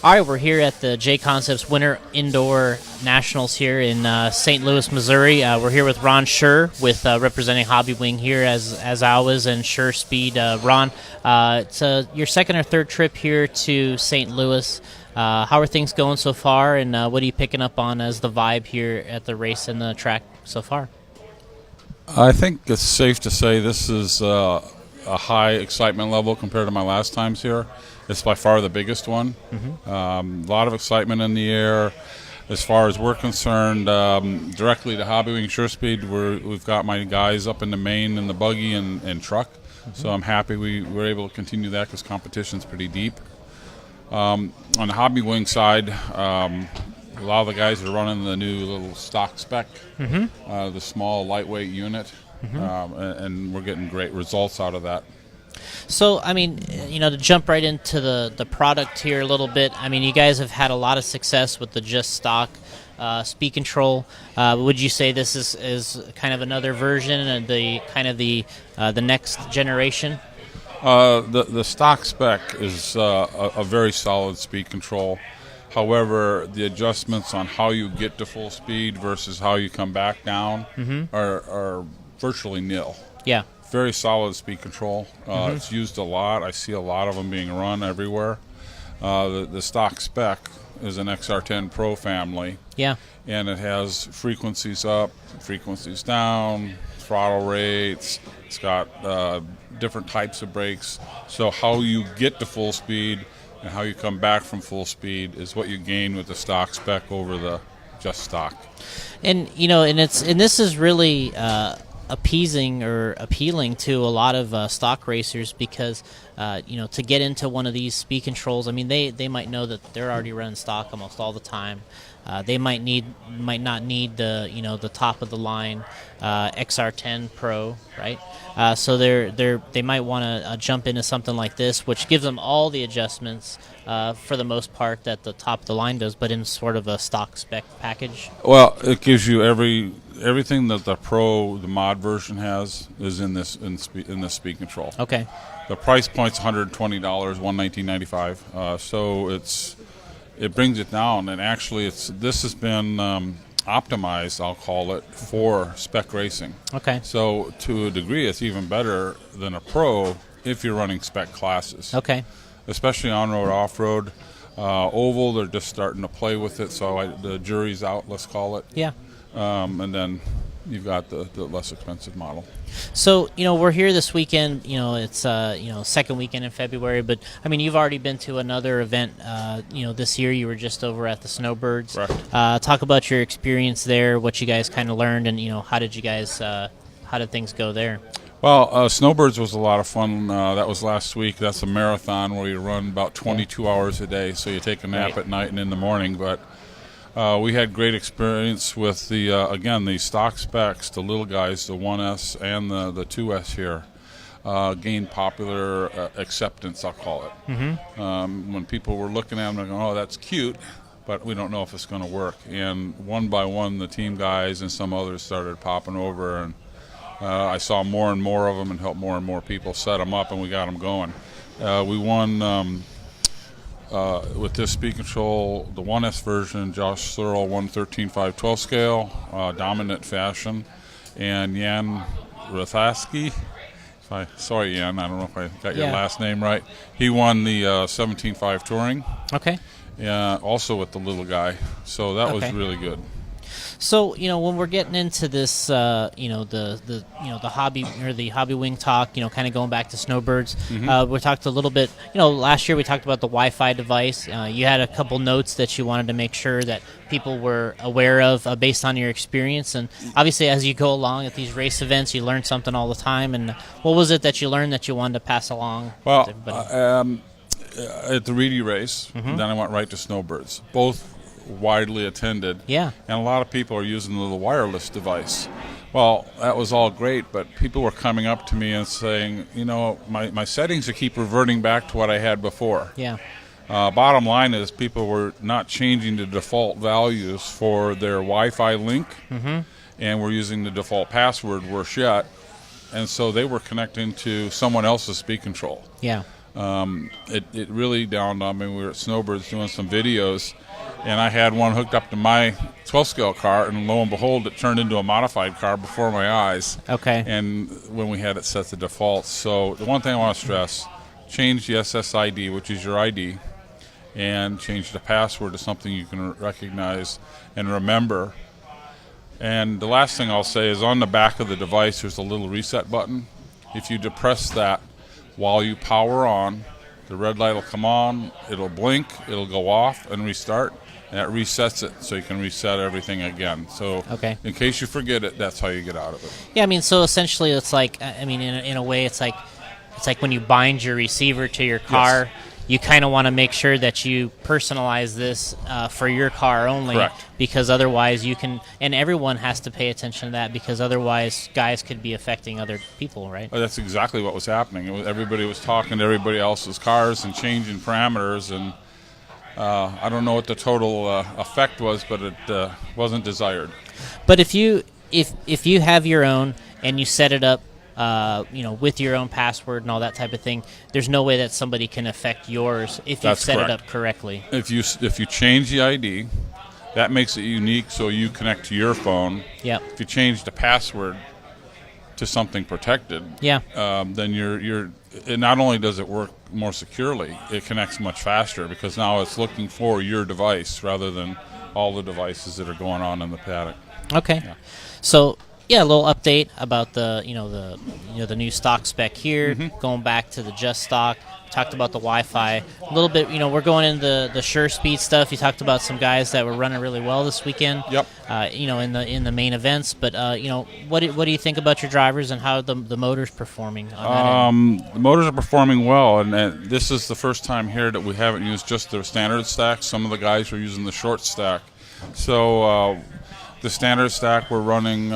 All right, we're here at the JConcepts Winter Indoor Nationals here in St. Louis, Missouri. We're here with Ron Schuur, with representing Hobbywing here as always, and Schuurspeed. Ron, it's your second or third trip here to St. Louis. How are things going so far, and what are you picking up on as the vibe here at the race and the track so far? I think it's safe to say this is a high excitement level compared to my last times here. It's by far the biggest one. A lot of excitement in the air. As far as we're concerned, directly to Hobbywing Schuurspeed, we've got my guys up in the main in the buggy and Trac. So I'm happy we were able to continue that because competition's pretty deep. On the Hobbywing side, a lot of the guys are running the new little stock spec, the small lightweight unit, and we're getting great results out of that. So, I mean, to jump right into the product here a little bit, I mean, you guys have had a lot of success with the just stock speed control. Would you say this is kind of another version and the next generation? The stock spec is a very solid speed control. However, the adjustments on how you get to full speed versus how you come back down are virtually nil. Yeah. Very solid speed control. It's used a lot. I see a lot of them being run everywhere. The stock spec is an XR10 Pro family. Yeah. And it has frequencies up, frequencies down, throttle rates. It's got different types of brakes. So how you get to full speed and how you come back from full speed is what you gain with the stock spec over the just stock. And this is really appeasing or appealing to a lot of stock racers because to get into one of these speed controls, I mean they might know that they're already running stock almost all the time. They might not need the top of the line XR10 Pro, right? So they might want to jump into something like this, which gives them all the adjustments for the most part that the top of the line does, but in sort of a stock spec package. Well, it gives you everything that the mod version has is in this speed control. Okay. The price point's $120, $119.95. So it brings it down, and actually this has been optimized, I'll call it, for spec racing. Okay. So to a degree, it's even better than a Pro if you're running spec classes. Okay. Especially on-road, off-road. Oval, they're just starting to play with it, so the jury's out, let's call it. Yeah. And then you've got the less expensive model. So, we're here this weekend. It's second weekend in February, but I mean, you've already been to another event. This year you were just over at the Snowbirds. Correct. Talk about your experience there, what you guys kind of learned, and how did things go there? Well, Snowbirds was a lot of fun. That was last week. That's a marathon where you run about 22 hours a day, so you take a nap at night and in the morning. But we had great experience with the stock specs, the little guys, the 1S and the 2S here. Gained popular acceptance, I'll call it. When people were looking at them, they're going, oh, that's cute, but we don't know if it's going to work. And one by one, the team guys and some others started popping over, and I saw more and more of them and helped more and more people set them up, and we got them going. We won with this speed control, the 1S version, Josh Searle won 13.5/12 scale, dominant fashion, and Jan Rathaski, sorry Jan, I don't know if I got your last name right, he won the 17.5 touring. Okay. Also with the little guy, so that was really good. So when we're getting into this, the hobby or the Hobbywing talk, kind of going back to Snowbirds, we talked a little bit. Last year we talked about the Wi-Fi device. You had a couple notes that you wanted to make sure that people were aware of based on your experience, and obviously as you go along at these race events, you learn something all the time. And what was it that you learned that you wanted to pass along? Well, at the Reedy race, then I went right to Snowbirds. Both widely attended, and a lot of people are using the little wireless device. Well, that was all great, but people were coming up to me and saying, my settings keep reverting back to what I had before. Bottom line is people were not changing the default values for their Wi-Fi link, and were using the default password worse yet, and so they were connecting to someone else's speed control. it really dawned on me. We were at Snowbirds doing some videos, and I had one hooked up to my 12-scale car, and lo and behold, it turned into a modified car before my eyes. Okay. And when we had it set to default. So the one thing I want to stress, change the SSID, which is your ID, and change the password to something you can recognize and remember. And the last thing I'll say is on the back of the device there's a little reset button. If you depress that while you power on, the red light will come on, it'll blink, it'll go off and restart, and that resets it so you can reset everything again. So in case you forget it, that's how you get out of it. Yeah, I mean, so essentially it's like, I mean, in a way it's like when you bind your receiver to your car. Yes. You kind of want to make sure that you personalize this for your car only. Correct. Because otherwise you can, and everyone has to pay attention to that, because otherwise guys could be affecting other people, right? Well, that's exactly what was happening. Everybody was talking to everybody else's cars and changing parameters, and I don't know what the total effect was, but it wasn't desired. But if you have your own and you set it up, with your own password and all that type of thing, there's no way that somebody can affect yours if you set it up correctly. If you change the ID, that makes it unique, so you connect to your phone. Yeah. If you change the password to something protected, then you're. It not only does it work more securely, it connects much faster because now it's looking for your device rather than all the devices that are going on in the paddock. Okay. Yeah. So. Yeah, a little update about the new stock spec here. Mm-hmm. Going back to the just stock, talked about the Wi-Fi a little bit. We're going into the Schuurspeed stuff. You talked about some guys that were running really well this weekend. Yep. In the main events. But what do you think about your drivers and how the motor's performing on that end? The motors are performing well, and this is the first time here that we haven't used just the standard stack. Some of the guys are using the short stack. So. The standard stack, we're running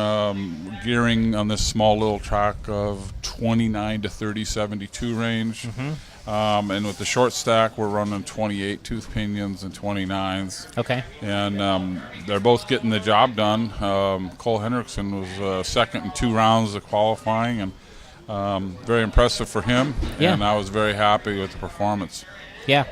gearing on this small little track of 29 to 30, 72 range. Mm-hmm. And with the short stack, we're running 28 tooth pinions and 29s. Okay. And they're both getting the job done. Cole Hendrickson was second in 2 rounds of qualifying, and very impressive for him. Yeah. And I was very happy with the performance. Yeah.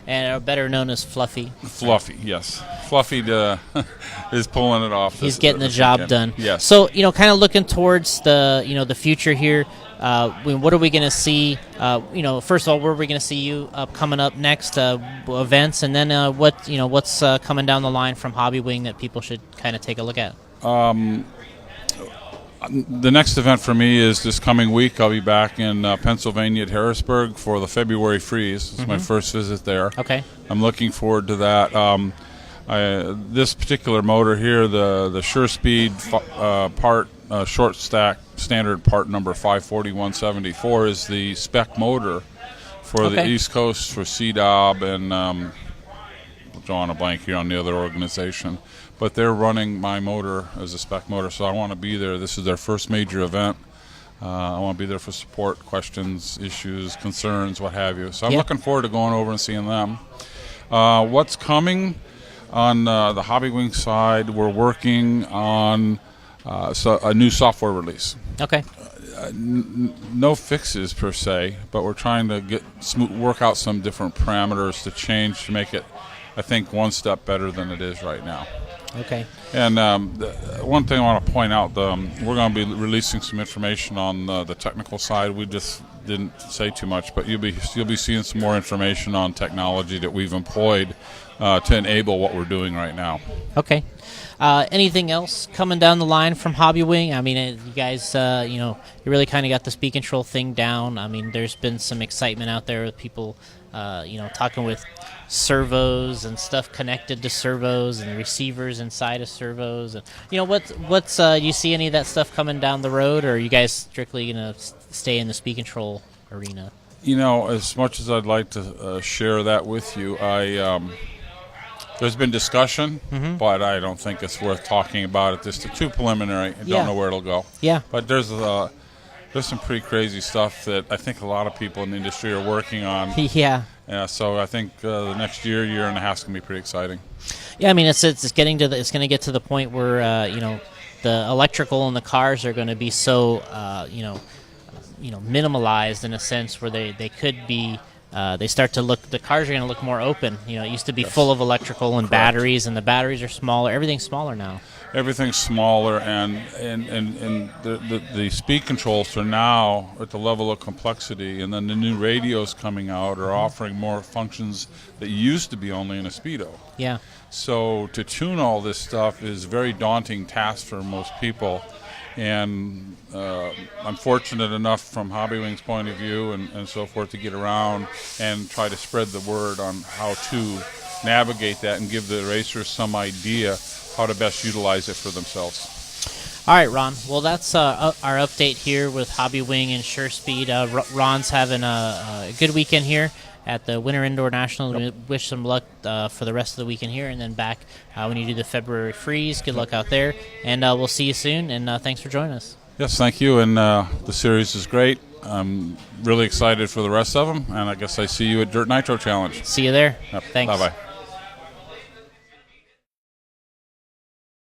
And better known as Fluffy. Fluffy, yes. Fluffy is pulling it off. He's getting the job done. Yes. So, kind of looking towards the future here. What are we going to see? First of all, where are we going to see you coming up next? Events, and then what's coming down the line from Hobbywing that people should kind of take a look at? The next event for me is this coming week. I'll be back in Pennsylvania at Harrisburg for the February Freeze. It's my first visit there. Okay. I'm looking forward to that. This particular motor here, the Schuurspeed part short stack standard part number 54174, is the spec motor for the East Coast for CDOB and I'm drawing a blank here on the other organization. But they're running my motor as a spec motor, so I want to be there. This is their first major event. I want to be there for support, questions, issues, concerns, what have you. So I'm looking forward to going over and seeing them. What's coming on the Hobbywing side, we're working on a new software release. Okay. No fixes per se, but we're trying to work out some different parameters to change to make it, I think, one step better than it is right now. Okay. And one thing I want to point out, we're going to be releasing some information on the technical side. We just didn't say too much, but you'll be seeing some more information on technology that we've employed to enable what we're doing right now. Okay. Anything else coming down the line from Hobbywing? I mean, you guys, you really kind of got the speed control thing down. I mean, there's been some excitement out there with people, talking with servos and stuff connected to servos and receivers inside of servos. And what's you see any of that stuff coming down the road, or are you guys strictly going to stay in the speed control arena? As much as I'd like to share that with you, there's been discussion, but I don't think it's worth talking about it. It's too preliminary. I don't know where it'll go. Yeah. But there's some pretty crazy stuff that I think a lot of people in the industry are working on. Yeah. Yeah. So I think the next year and a half is going to be pretty exciting. Yeah. I mean, it's going to get to the point where the electrical in the cars are going to be so minimalized in a sense where they could be they start to look. The cars are going to look more open. You know, it used to be full of electrical and batteries, and the batteries are smaller. Everything's smaller now. Everything's smaller, and the speed controls are now at the level of complexity, and then the new radios coming out are offering more functions that used to be only in a Speedo. Yeah. So to tune all this stuff is a very daunting task for most people, and I'm fortunate enough from Hobbywing's point of view and so forth to get around and try to spread the word on how to navigate that and give the racers some idea how to best utilize it for themselves. All right, Ron. Well, that's our update here with Hobbywing and Schuurspeed. Ron's having a good weekend here at the Winter Indoor Nationals. We wish some luck for the rest of the weekend here, and then back when you do the February freeze. Good luck out there, and we'll see you soon, and thanks for joining us. Yes, thank you, and the series is great. I'm really excited for the rest of them, and I guess I see you at Dirt Nitro Challenge. See you there. Yep. Thanks. Bye-bye.